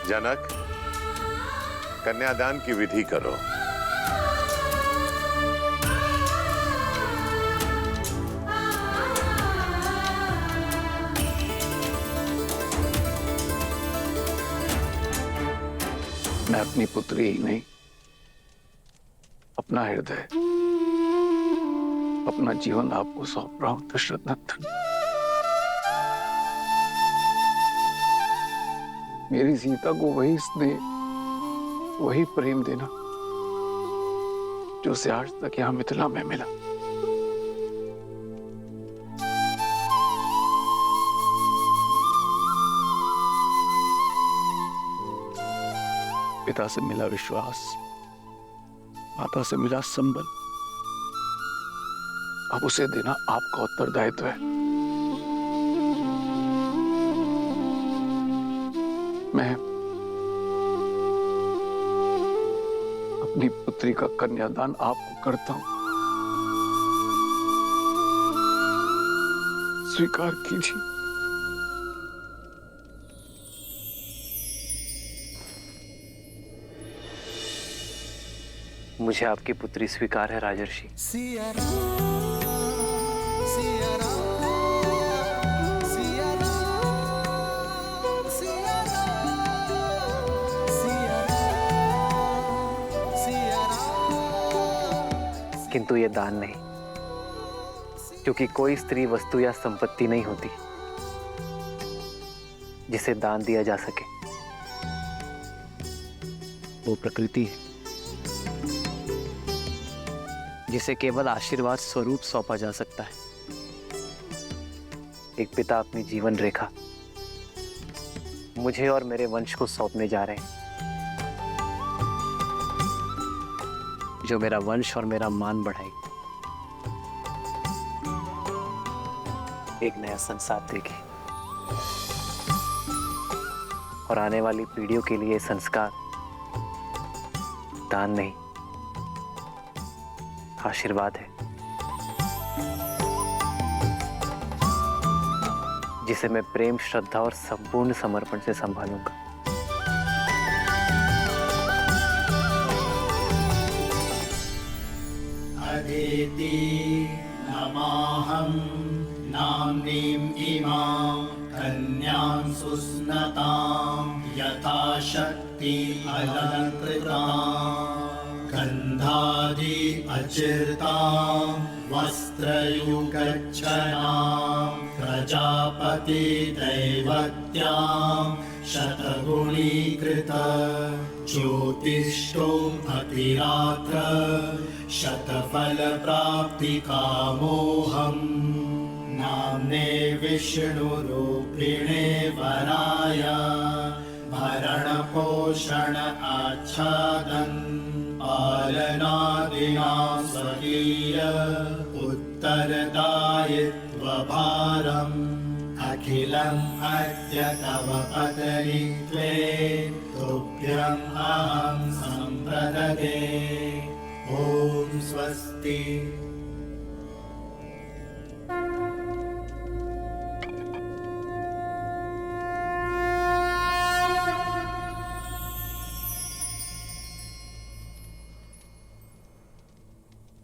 जनक, कन्यादान की विधि करो। मैं अपनी पुत्री ही नहीं, अपना हृदय, अपना जीवन आपको सौंप रहा हूं दशरथ नंदन। मेरी सीता को वही स्नेह, वही प्रेम देना जो उसे आज तक यहां मिथिला में मिला। पिता से मिला विश्वास, माता से मिला संबल, अब उसे देना आपका उत्तरदायित्व है। मैं अपनी पुत्री का कन्यादान आपको करता हूं, स्वीकार कीजिए। मुझे आपकी पुत्री स्वीकार है राजर्षि। किंतु ये दान नहीं, क्योंकि कोई स्त्री वस्तु या संपत्ति नहीं होती जिसे दान दिया जा सके। वो प्रकृति है जिसे केवल आशीर्वाद स्वरूप सौंपा जा सकता है। एक पिता अपनी जीवन रेखा मुझे और मेरे वंश को सौंपने जा रहे हैं, जो मेरा वंश और मेरा मान बढ़ाएगी, एक नया संसार देगी और आने वाली पीढ़ियों के लिए संस्कार दान नहीं, आशीर्वाद है, जिसे मैं प्रेम, श्रद्धा और संपूर्ण समर्पण से संभालूंगा। अदिति नमाहं नाम्नीं इमां कन्यां सुस्नतां यथाशक्ति अलङ्कृतां गन्धादि अचिर्तां वस्त्रयुगच्छनां प्रजापति दैवत्यां शतगुणीकृत ज्योतिष्ठो अतिरात्र शतफल प्राप्ति कामोहम् नाम्ने विष्णुरूपिणे वराय भरण पोषण आच्छादन् पालनादिना स्वकीय उत्तरदायित्वभारम् अखिलम् अद्य तव पत्नी त्वे तुभ्यम् अहं सम्प्रददे। ॐ स्वस्ति।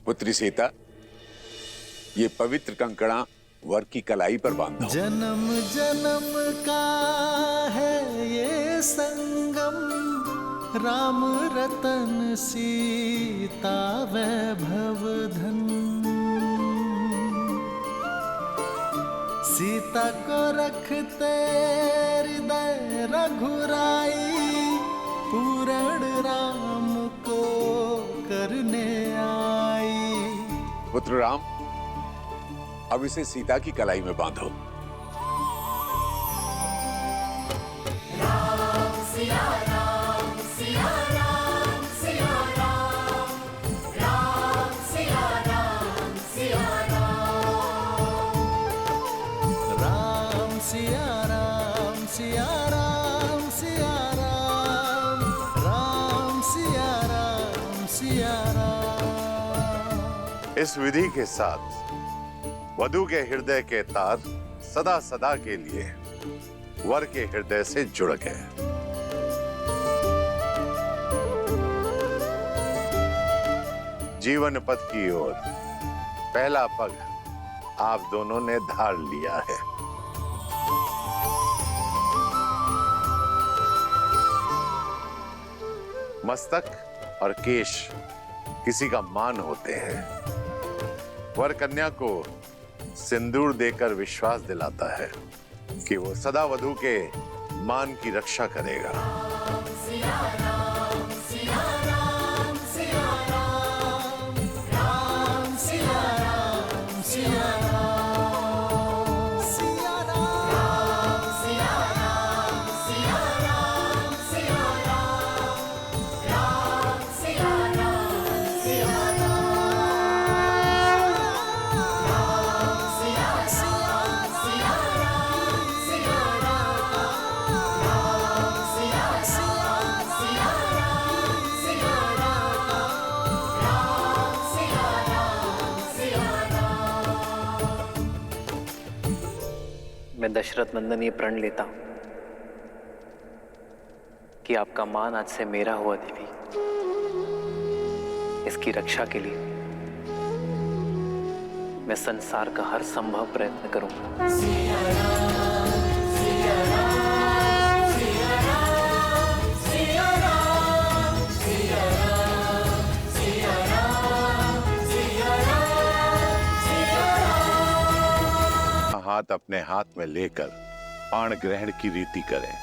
पुत्री सीता, ये पवित्र कंकड़ा वर की कलाई पर बांधो। जन्म जन्म का है ये संगम, राम रतन सीता वैभव धन। सीता को रखते हृदय रघुराई, पूर्ण राम को करने आई। पुत्र राम, अब इसे सीता की कलाई में बांधो। राम सिया राम सिया राम सिया राम, राम सिया राम सिया राम, राम सिया राम सिया राम सिया राम, राम सिया राम सिया राम। इस विधि के साथ वधू के हृदय के तार सदा सदा के लिए वर के हृदय से जुड़ गए। जीवन पथ की ओर पहला पग आप दोनों ने धार लिया है। मस्तक और केश किसी का मान होते हैं। वर कन्या को सिंदूर देकर विश्वास दिलाता है कि वो सदा वधू के मान की रक्षा करेगा। सिया राम सिया राम सिया राम राम सिया राम सिया राम सिया राम सिया राम सिया राम सिया राम राम सिया राम सिया राम सिया सिया राम सिया राम सिया सिया सिया राम सिया राम सिया राम सिया राम। मैं दशरथ नंदन ये प्रण लेता हूं कि आपका मान आज से मेरा हुआ देवी। इसकी रक्षा के लिए मैं संसार का हर संभव प्रयत्न करूंगा। सिया राम सिया राम सिया राम सिया राम सिया राम सिया राम सिया राम सिया राम। हाथ अपने हाथ में लेकर पाण ग्रहण की रीति करें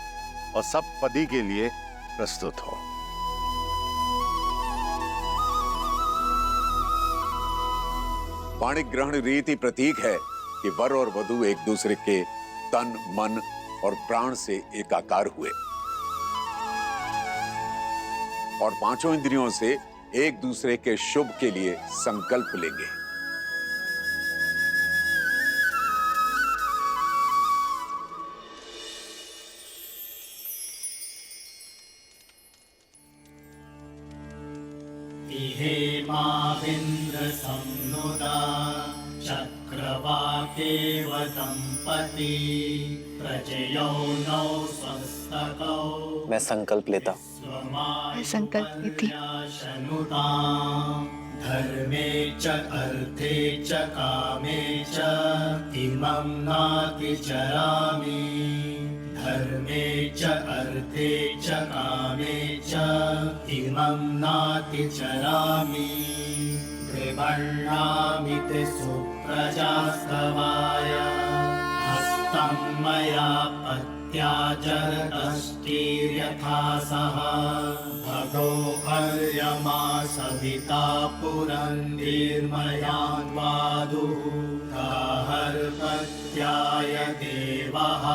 और सब पदी के लिए प्रस्तुत हो। पाणिक ग्रहण रीति प्रतीक है कि वर और वधू एक दूसरे के तन, मन और प्राण से एकाकार हुए और पांचों इंद्रियों से एक दूसरे के शुभ के लिए संकल्प लेंगे। हेमाविन्द्र संनुदा चक्रवाकेव दंपती प्रजयो नौ स्वस्तकौ। मैं संकल्प लेता हूं। मैं संकल्प लेती धर्मे च अर्थे च कामे च इमं नातिचरामि। धर्मे च अर्थे च कामे च इमं नातिचरामि। त्रिवर्णामिति सुप्रजास्तवाय हस्तं मया पत्याजरष्टिर्यथा सह भगो अर्यमा सविता पुरन्दीर्मयान्वादुः गाहर्पत्याय देवः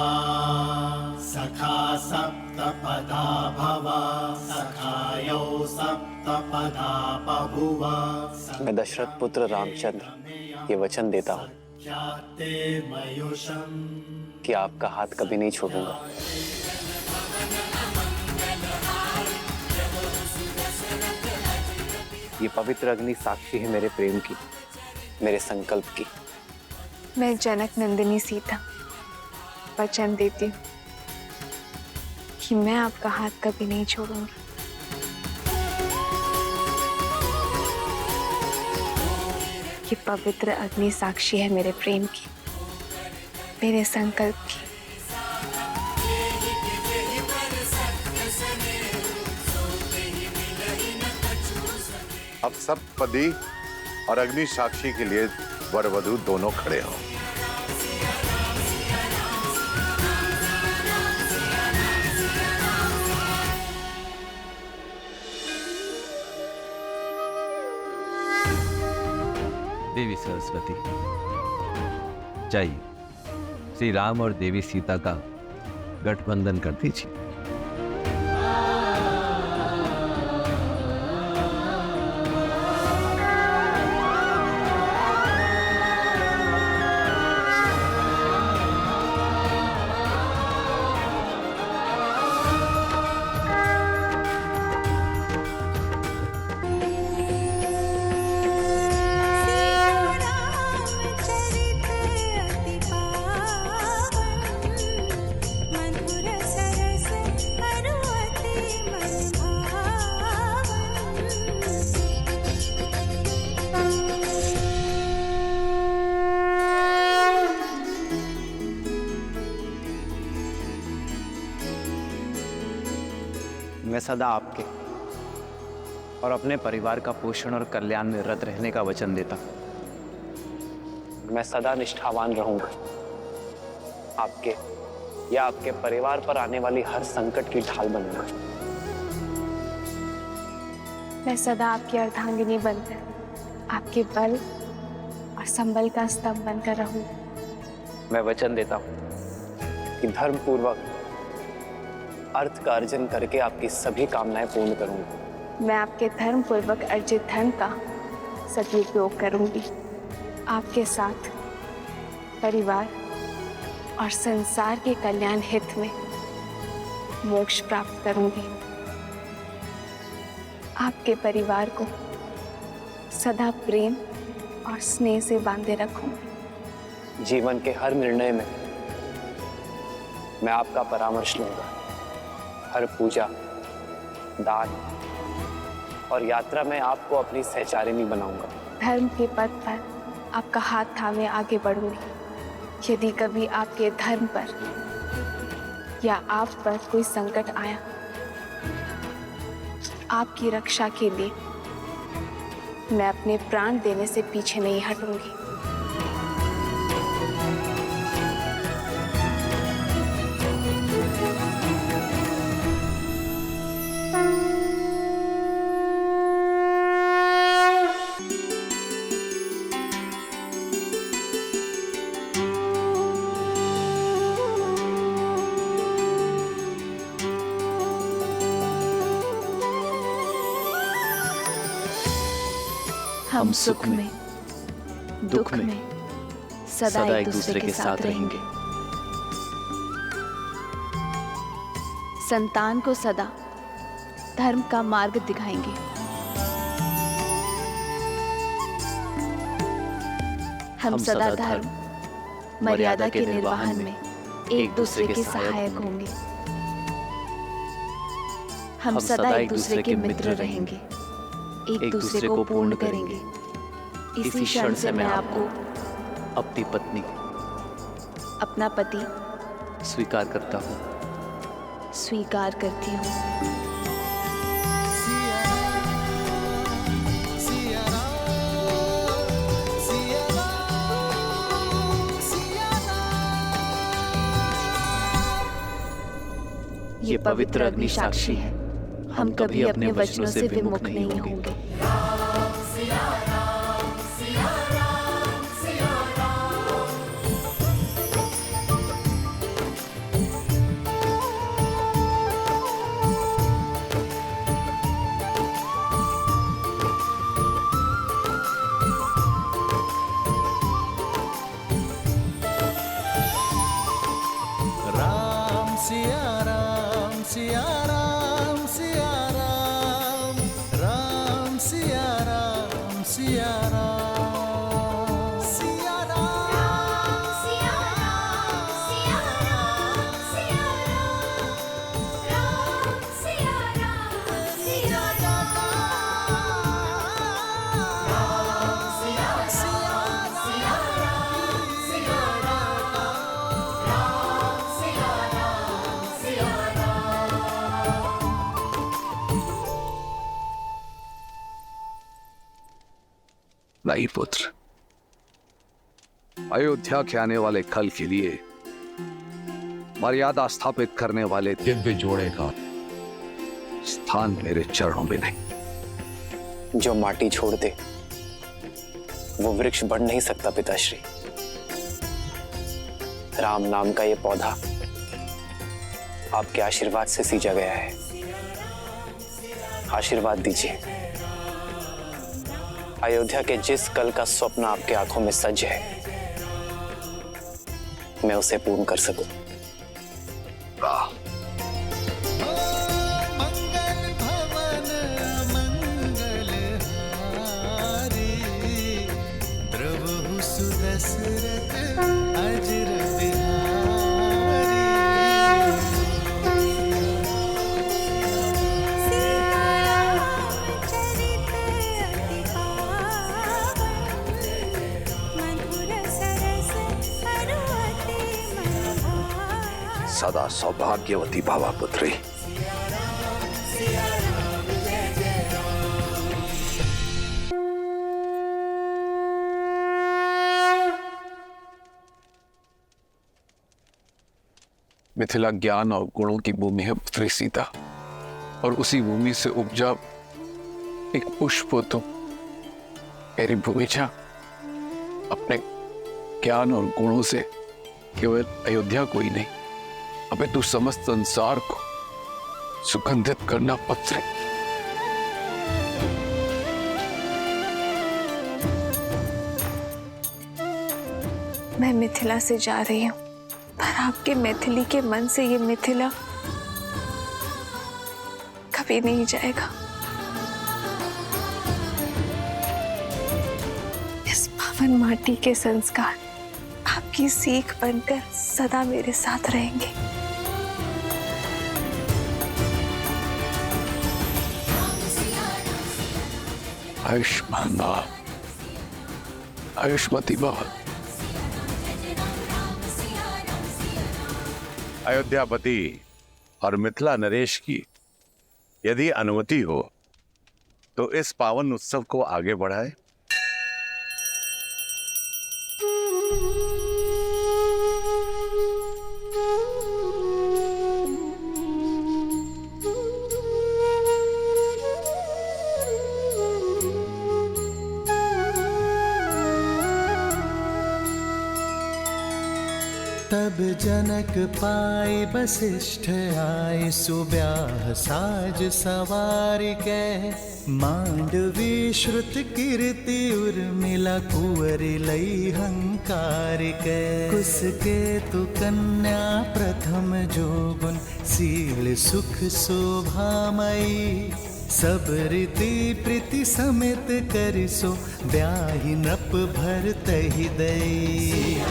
सखा सप्तपदा भव सखायो सप्तपदा बभुव। मैं दशरथ पुत्र रामचंद्र ये वचन देता हूं कि आपका हाथ कभी नहीं छोड़ूंगा। ये पवित्र अग्नि साक्षी है मेरे प्रेम की, मेरे संकल्प की। मैं जनक नंदिनी सीता वचन देती हूँ कि मैं आपका हाथ कभी नहीं छोड़ूंगी। ये पवित्र अग्नि साक्षी है मेरे प्रेम की, मेरे संकल्प की। अब सब पदी और अग्नि साक्षी के लिए वर वधू दोनों खड़े हों। देवी सरस्वती, जाइए श्री राम और देवी सीता का गठबंधन कर दीजिए। मधुर सरस मैं सदा आपके और अपने परिवार का पोषण और कल्याण में रत रहने का वचन देता हूं। मैं सदा निष्ठावान रहूंगा, आपके या आपके परिवार पर आने वाली हर संकट की ढाल बनूंगा। मैं सदा आपकी अर्धांगिनी बनकर आपके बल और संबल का स्तंभ बनकर रहूं। मैं वचन देता हूं कि धर्म पूर्वक अर्थ का अर्जन करके आपकी सभी कामनाएं पूर्ण करूंगा। मैं आपके धर्म पूर्वक अर्जित धन का सदुपयोग करूंगी। आपके साथ परिवार और संसार के कल्याण हित में मोक्ष प्राप्त करूंगी। आपके परिवार को सदा प्रेम और स्नेह से बांधे रखूंगी। जीवन के हर निर्णय में मैं आपका परामर्श लूंगा। हर पूजा, दान और यात्रा में आपको अपनी सहचारिणी बनाऊंगा। धर्म के पथ पर आपका हाथ थामे आगे बढ़ूंगी। यदि कभी आपके धर्म पर या आप पर कोई संकट आया, आपकी रक्षा के लिए मैं अपने प्राण देने से पीछे नहीं हटूंगी। हम सुख में, दुख में सदा एक दूसरे के साथ रहेंगे। संतान को सदा धर्म का मार्ग दिखाएंगे। हम सदा धर्म मर्यादा के निर्वहन में एक दूसरे के सहायक होंगे। हम सदा एक दूसरे के मित्र रहेंगे, एक दूसरे को पूर्ण करेंगे। इसी क्षण से मैं आपको अपनी पत्नी, अपना पति स्वीकार करता हूँ। स्वीकार करती हूँ। ये पवित्र अग्नि साक्षी है, हम कभी अपने वचनों से विमुख नहीं होंगे। नहीं पुत्र, अयोध्या के आने वाले कल के लिए मर्यादा स्थापित करने वाले दिव्य जोड़े का स्थान मेरे चरणों में नहीं। जो माटी छोड़ दे वो वृक्ष बढ़ नहीं सकता पिताश्री। राम नाम का ये पौधा आपके आशीर्वाद से सींचा गया है। आशीर्वाद दीजिए, अयोध्या के जिस कल का स्वप्न आपके आंखों में सज है, मैं उसे पूर्ण कर सकूं। मंगल भवन मंगल हारी, द्रवहु सुदशरथ अजर सदा सौभाग्यवती भावा पुत्री। मिथिला ज्ञान और गुणों की भूमि है पुत्री सीता, और उसी भूमि से उपजा एक पुष्प हो तुम। मेरी भूमिजा अपने ज्ञान और गुणों से केवल अयोध्या को ही नहीं, अबे तू समस्त संसार को सुगंधित करना पत्र। मैं मिथिला से जा रही हूँ, पर आपके मैथिली के मन से ये मिथिला कभी नहीं जाएगा। इस पावन माटी के संस्कार आपकी सीख बनकर सदा मेरे साथ रहेंगे। आयुष्मान भव, आयुष्मती भव। अयोध्यापति और मिथिला नरेश की यदि अनुमति हो तो इस पावन उत्सव को आगे बढ़ाए। तब जनक पाए वशिष्ठ आए, सुब्याह साज सवार के। मांडवी श्रुत कीर्ति उर्मिला, कुंवर लई हंकार के। कुसके तु कन्या प्रथम जोगुन, सील सुख शोभामयी। सब रीति प्रीति समेत करिसो, ब्याहि नृप भर तहि दई।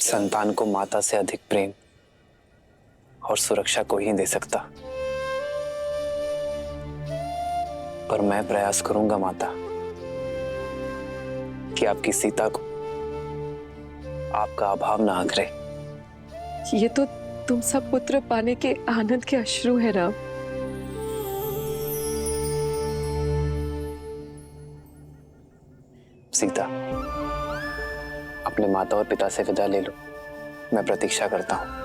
संतान को माता से अधिक प्रेम और सुरक्षा कोई ही दे सकता, पर मैं प्रयास करूंगा माता कि आपकी सीता को आपका अभाव ना आघरे। ये तो तुम सब पुत्र पाने के आनंद के अश्रु है राम। सीता, अपने माता और पिता से विदा ले लो, मैं प्रतीक्षा करता हूं।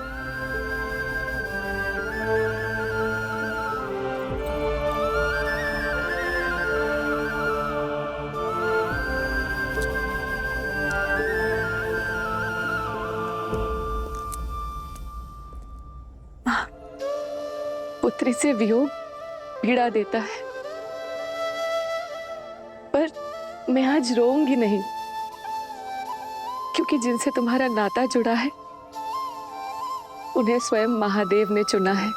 पुत्री से वियोग पीड़ा देता है, पर मैं आज रोऊंगी नहीं, क्योंकि जिनसे तुम्हारा नाता जुड़ा है उन्हें स्वयं महादेव ने चुना है।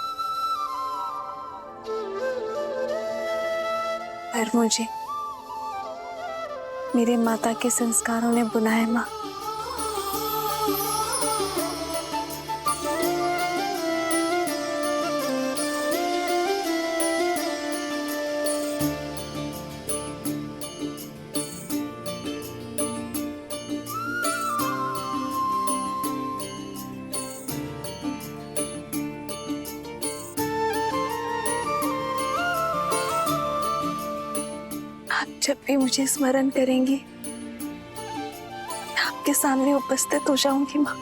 पर मुझे मेरे माता के संस्कारों ने बुलाया माँ। जब भी मुझे स्मरण करेंगी मैं आपके सामने उपस्थित हो जाऊंगी माँ।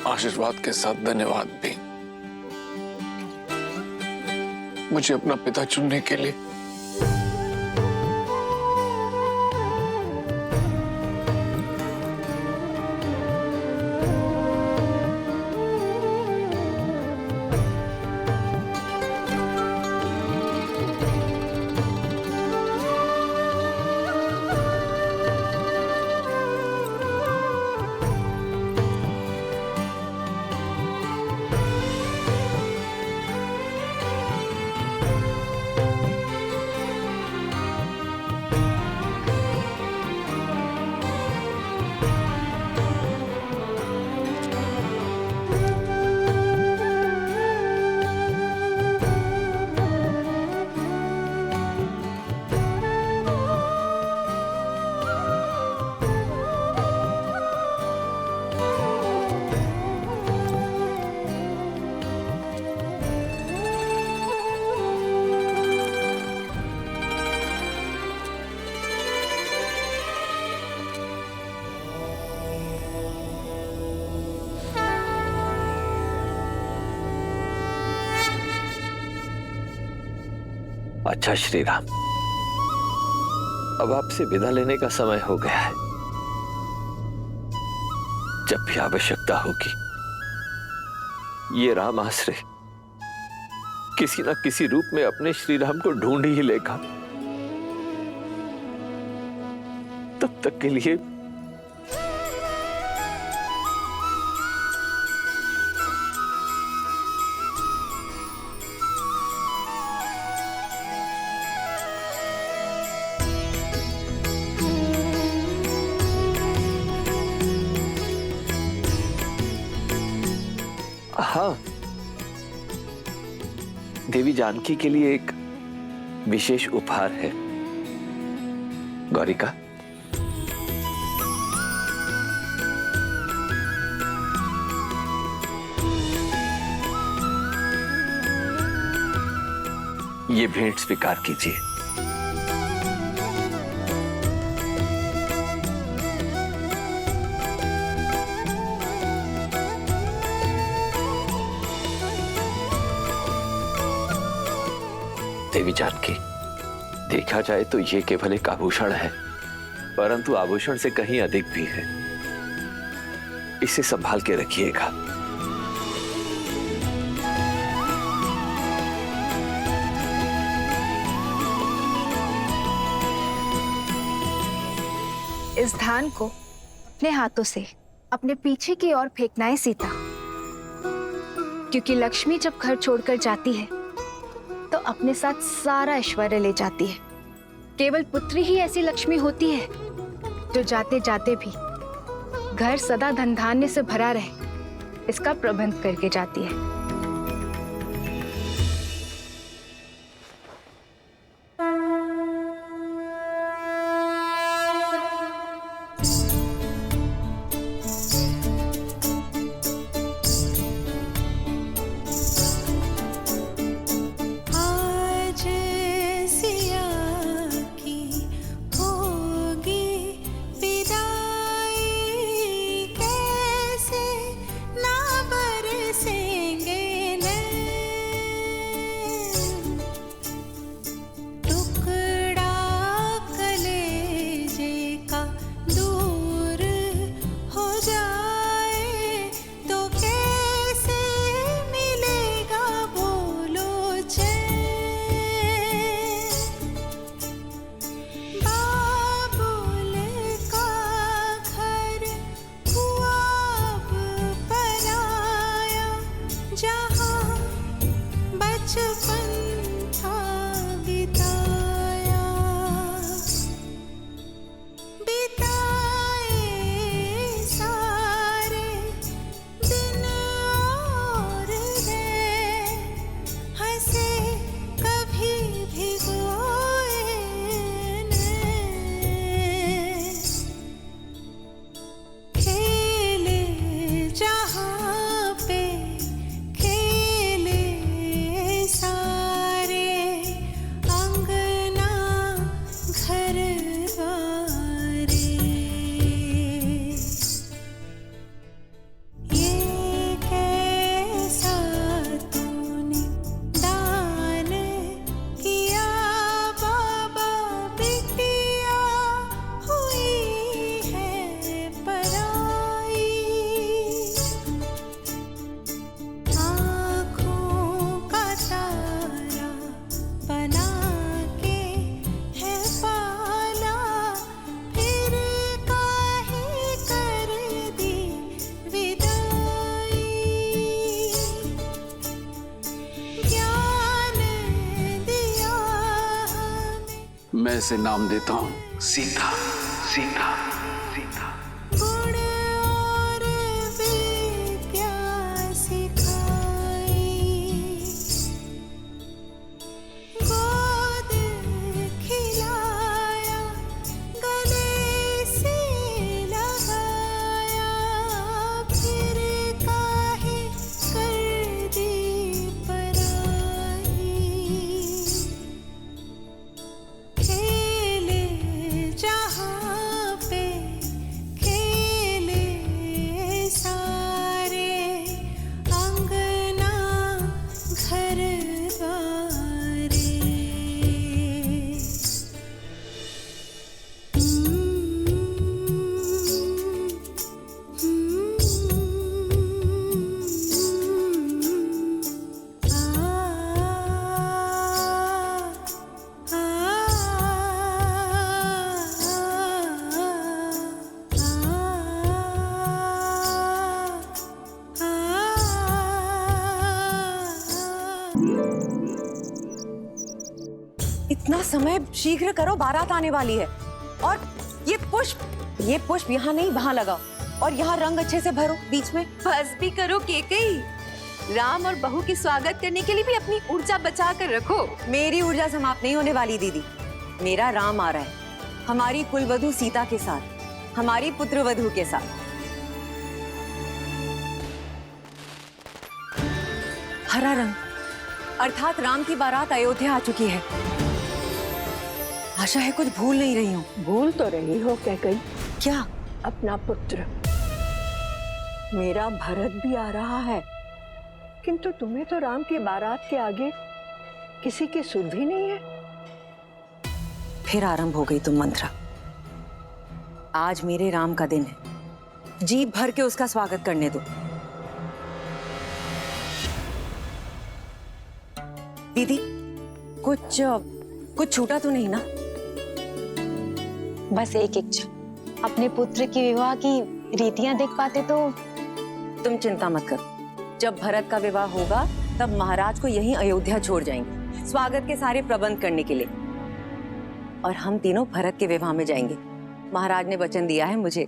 आशीर्वाद के साथ धन्यवाद भी, मुझे अपना पिता चुनने के लिए। अच्छा श्री राम, अब आपसे विदा लेने का समय हो गया है। जब भी आवश्यकता होगी ये राम आश्रय किसी न किसी रूप में अपने श्री राम को ढूंढ ही लेगा। तब तक के लिए हाँ, देवी जानकी के लिए एक विशेष उपहार है। गौरिका, ये भेंट स्वीकार कीजिए। देवी जानकी, देखा जाए तो ये केवल एक आभूषण है, परंतु आभूषण से कहीं अधिक भी है। इसे संभाल के रखिएगा। इस धान को अपने हाथों से अपने पीछे की ओर फेंकना है सीता, क्योंकि लक्ष्मी जब घर छोड़कर जाती है तो अपने साथ सारा ऐश्वर्य ले जाती है। केवल पुत्री ही ऐसी लक्ष्मी होती है जो जाते जाते भी घर सदा धन धान्य से भरा रहे, इसका प्रबंध करके जाती है। ना बरसेंगे मैं इसे नाम देता हूं सीता। सीता सीता। गुण और विद्या सिखाई, गोद खिलाया, गले से लगाया, फिर काहे कर दी पराई। खेले जहाँ पे खेले सारे, अंगना घर द्वारे। इतना समय शीघ्र करो, बारात आने वाली है। और ये पुष्प यहाँ नहीं वहाँ लगाओ, और यहाँ रंग अच्छे से भरो बीच में। बस भी करो केकई। राम और बहू के स्वागत करने के लिए भी अपनी ऊर्जा बचा कर रखो। मेरी ऊर्जा समाप्त नहीं होने वाली दीदी। मेरा राम आ रहा है, हमारी कुलवधू सीता के साथ, हमारी पुत्रवधू के साथ। हरा रंग अर्थात राम की बारात अयोध्या आ चुकी है। आशा है कुछ भूल नहीं रही हूँ। भूल तो रही हो कैकई, क्या? अपना पुत्र। मेरा भरत भी आ रहा है, किंतु तुम्हें तो राम की बारात के आगे किसी की सुध भी नहीं है। फिर आरंभ हो गई तुम मंत्रा। आज मेरे राम का दिन है, जी भर के उसका स्वागत करने दो। दीदी कुछ छूटा तो नहीं ना? बस एक इच्छा, अपने पुत्र की विवाह की रीतियां देख पाते तो। तुम चिंता मत करो, जब भरत का विवाह होगा तब महाराज को यहीं अयोध्या छोड़ जाएंगे स्वागत के सारे प्रबंध करने के लिए, और हम तीनों भरत के विवाह में जाएंगे। महाराज ने वचन दिया है मुझे।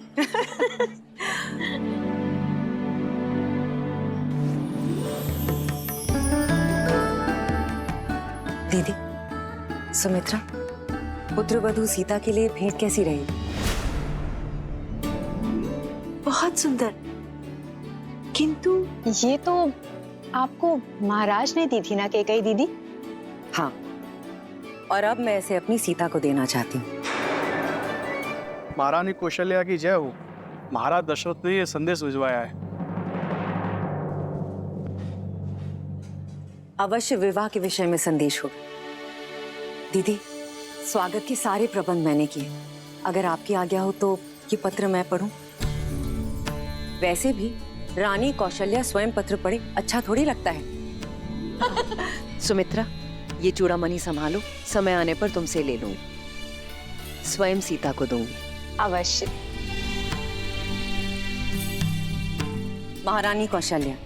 दीदी, सुमित्रा, पुत्रवधू सीता के लिए भेंट कैसी रही? बहुत सुंदर, किंतु ये तो आपको महाराज ने दी थी ना कैकई दीदी? हाँ, और अब मैं इसे अपनी सीता को देना चाहती हूँ। महारानी कौशल्या की जय हो। महाराज दशरथ ने ये संदेश भिजवाया है। अवश्य विवाह के विषय में संदेश होगा। दीदी, स्वागत के सारे प्रबंध मैंने किए। अगर आपकी आज्ञा हो तो ये पत्र मैं पढूं? वैसे भी रानी कौशल्या स्वयं पत्र पढ़े अच्छा थोड़ी लगता है। सुमित्रा, ये चूड़ामणि संभालो, समय आने पर तुमसे ले लूंगी। स्वयं सीता को दूंगी। अवश्य। महारानी कौशल्या,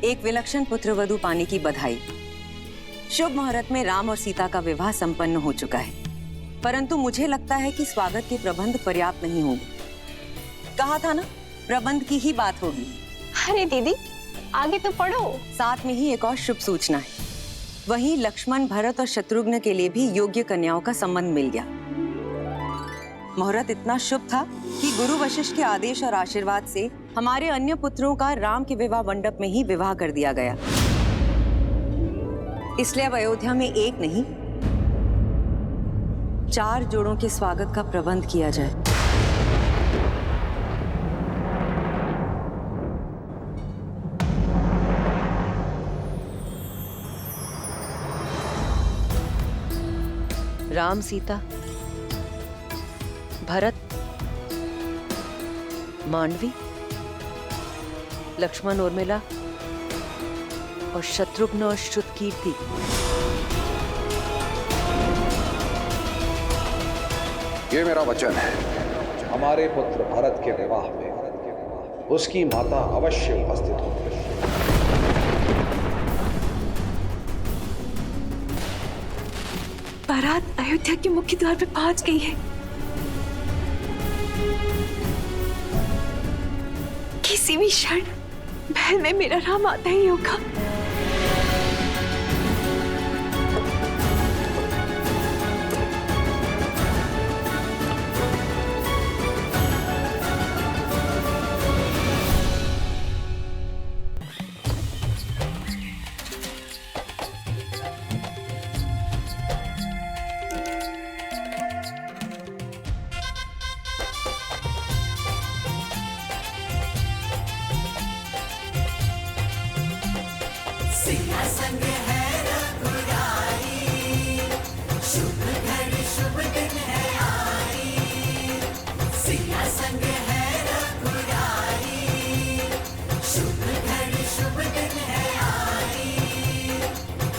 एक विलक्षण पुत्रवधू पाने की बधाई। शुभ मुहूर्त में राम और सीता का विवाह संपन्न हो चुका है, परंतु मुझे लगता है कि स्वागत के प्रबंध पर्याप्त नहीं होंगे। कहा था ना, प्रबंध की ही बात होगी। अरे दीदी, आगे तो पढ़ो। साथ में ही एक और शुभ सूचना है। वहीं लक्ष्मण, भरत और शत्रुघ्न के लिए भी योग्य कन्याओं का संबंध मिल गया। मुहूर्त इतना शुभ था कि गुरु वशिष्ठ के आदेश और आशीर्वाद से हमारे अन्य पुत्रों का राम के विवाह मंडप में ही विवाह कर दिया गया। इसलिए अब अयोध्या में एक नहीं, 4 जोड़ों के स्वागत का प्रबंध किया जाए। राम, सीता, भरत, मांडवी, लक्ष्मण, उर्मिला और शत्रुघ्न और श्रुतकीर्ति। ये मेरा वचन है, हमारे पुत्र भरत के विवाह में उसकी माता अवश्य उपस्थित होगी। बारात अयोध्या के मुख्य द्वार पे पहुंच गई है। किसी भी क्षण महल में मेरा राम आता ही होगा। संग है रघुराई, शुभ घड़ी शुभ दिन है आई। सिया संग है रघुराई, शुभ घड़ी शुभ दिन है आई।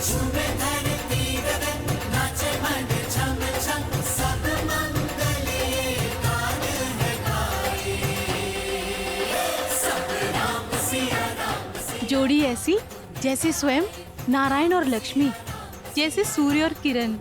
झूमे धरती गगन नाचे मन छम छम, सब मंगले गान है गाए। सब राम सिया राम। जोड़ी ऐसी जैसे स्वयं नारायण और लक्ष्मी, जैसे सूर्य और किरण।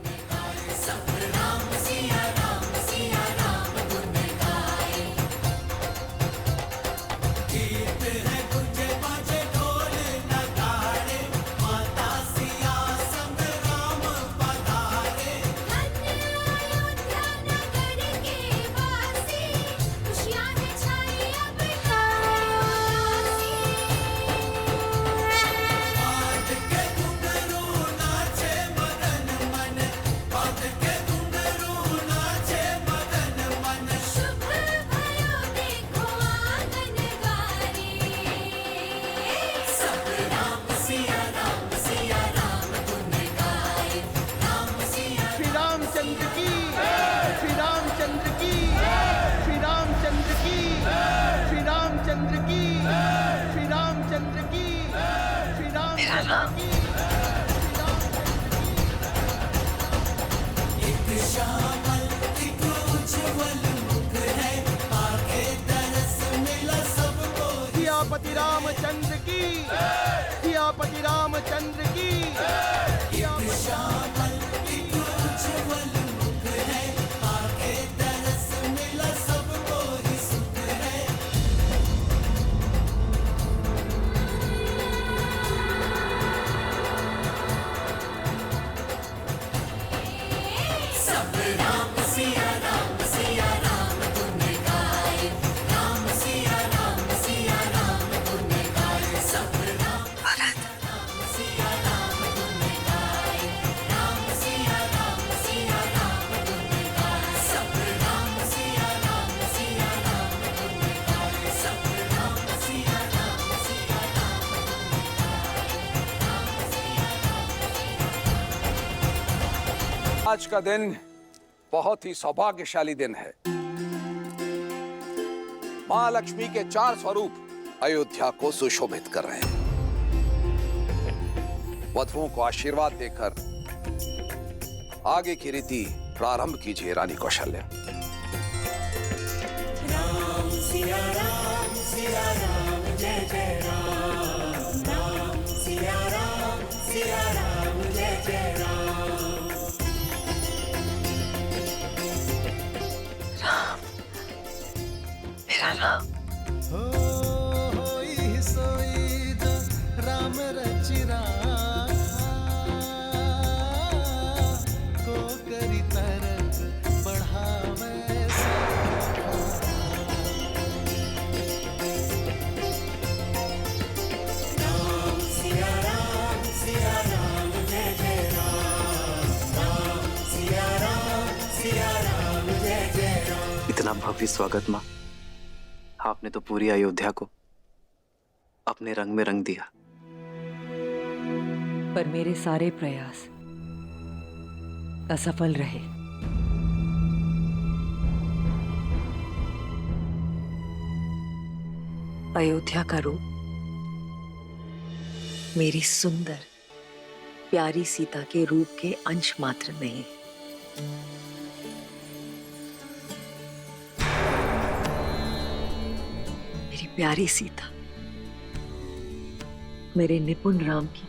सियापति रामचंद्र की, सियापति रामचंद्र की। एक श्यामल एक उज्ज्वल मुख है, आगे दरस मिला सबको ही सुख है। सब राम सिया राम सिया राम धुन गाए, राम सिया राम सिया राम धुन गाए। सब राम सिया राम धुन गाए, राम सिया राम सिया राम धुन गाए। सब राम सिया राम सिया राम धुन गाए, सब राम सिया राम सिया राम धुन गाए, राम सिया राम। आज का दिन बहुत ही सौभाग्यशाली दिन है। मां लक्ष्मी के 4 स्वरूप अयोध्या को सुशोभित कर रहे हैं। वधुओं को आशीर्वाद देकर आगे की रीति प्रारंभ कीजिए रानी कौशल्या। राम सिया राम जय जय राम, राम सिया राम जय जय राम। होई सोई जो राम रचिरा को करी तरस बढ़ावे। राम सिया राम जय जय राम, राम सिया राम जय जय राम। इतना भव्य स्वागत माँ, आपने तो पूरी अयोध्या को अपने रंग में रंग दिया। पर मेरे सारे प्रयास असफल रहे। अयोध्या का रूप मेरी सुंदर प्यारी सीता के रूप के अंश मात्र नहीं। मेरी प्यारी सीता मेरे निपुण राम की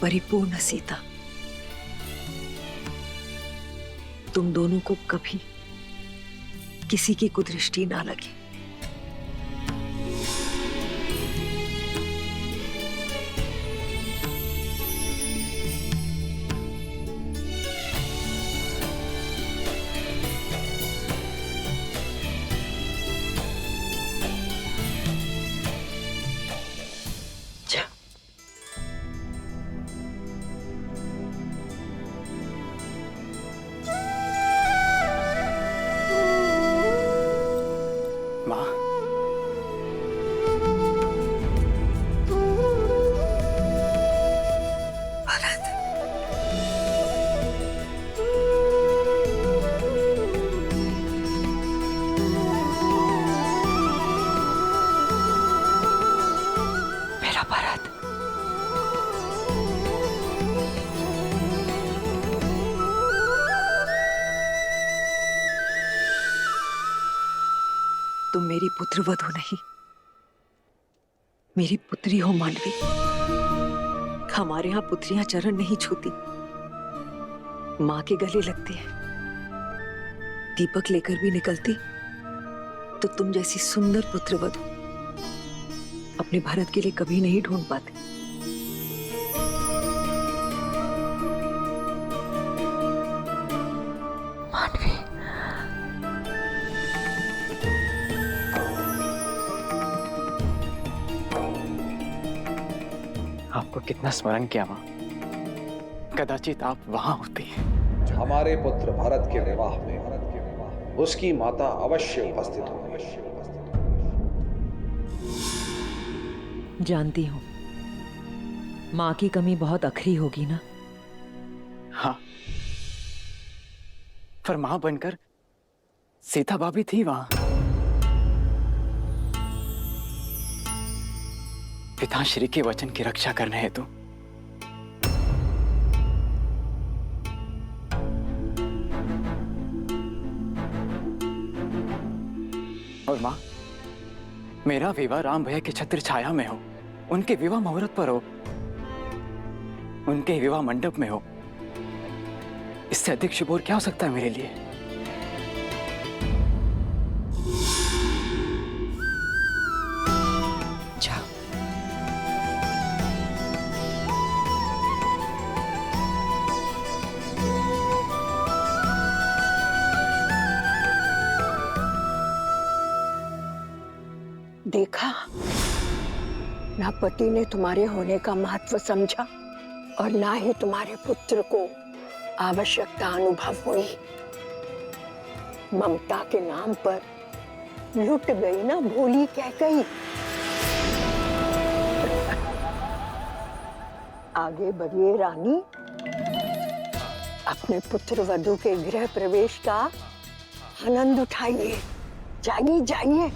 परिपूर्ण सीता तुम दोनों को कभी किसी की कुदृष्टि ना लगे। तुम मेरी पुत्रवधू नहीं, मेरी पुत्री हो मानवी। हमारे यहाँ पुत्रियां चरण नहीं छूती, माँ के गले लगती है। दीपक लेकर भी निकलती तो तुम जैसी सुंदर पुत्रवधू अपने भारत के लिए कभी नहीं ढूंढ पाते। मानवी, आपको कितना स्मरण किया माँ, कदाचित आप वहां होती। हमारे पुत्र भरत के विवाह में उसकी माता अवश्य उपस्थित होगी। जानती हूँ माँ की कमी बहुत अखरी होगी ना। हाँ, पर मां बनकर सीता भाभी थी वहां। पिताश्री के वचन की रक्षा करने हेतु। और मां, मेरा विवाह राम भैया की छत्र छाया में हो, उनके विवाह मुहूर्त पर हो, उनके विवाह मंडप में हो। इससे अधिक शुभ और क्या हो सकता है मेरे लिए। जाओ। देखा, ना पति ने तुम्हारे होने का महत्व समझा और ना ही तुम्हारे पुत्र को आवश्यकता अनुभव हुई। ममता के नाम पर लुट गई ना भोली कैकई। आगे बढ़िए रानी, अपने पुत्र वधू के गृह प्रवेश का आनंद उठाइए। जाइए जाइए।